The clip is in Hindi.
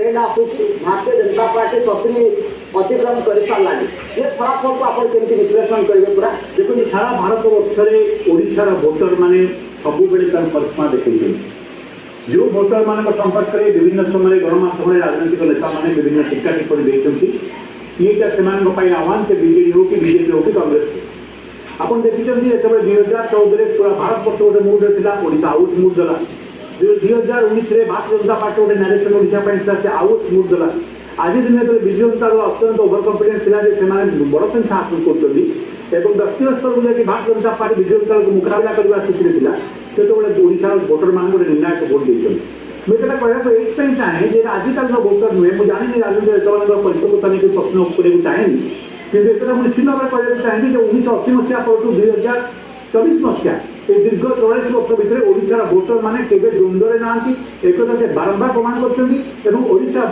एजेंडा आसूची भारतीय जनता पार्टी सतरी अतिक्रम कर सारा ये फलाफल को आप विश्लेषण करेंगे पूरा देखो सारा भारत वर्षे ओडिशार भोटर मैंने सबुबले करिश्मा देखते जो भोटर मान संपर्क में विभिन्न समय गणमाध्यम राजनैतिक नेता मैंने विभिन्न टीका टिप्पणी ये से आह्वान से बीजेडी हो कि बीजेपी हो कि कांग्रेस आप देखते जो 2014 पूरा भारत वर्ष गोटे मुड था ओडिशा आउट मुड देला जो 2019 भारतीय जनता पार्टी गोटे नारेसन ओडिशा से आउट मुड देला आज दिन जो विजु जनता दल अत्यंत ओभर कन्फिडेन्स था बड़ संख्या हासिल कर व्यक्तिगत स्तर को लेकिन भारतीय जनता पार्टी विजु जनता को मुकाबला करने स्थिति था से ओडिशार भोटर मान गोटे निर्णायक भोट देते मुझे कहना ये चाहे जे आजिकल भोटर नुहे मुझे जानी राजनीति परिपक्वता नहीं प्रश्न करने चाहे कि निश्चित भाव में कहना चाहिए जो 1980 मसीहा पर 2024 मसीहा ये दीर्घ 44 वर्ष भितर ओडिशार भोटर मैंने केवे द्वंद्व ना एक से बारंबार प्रमाण कर भोटर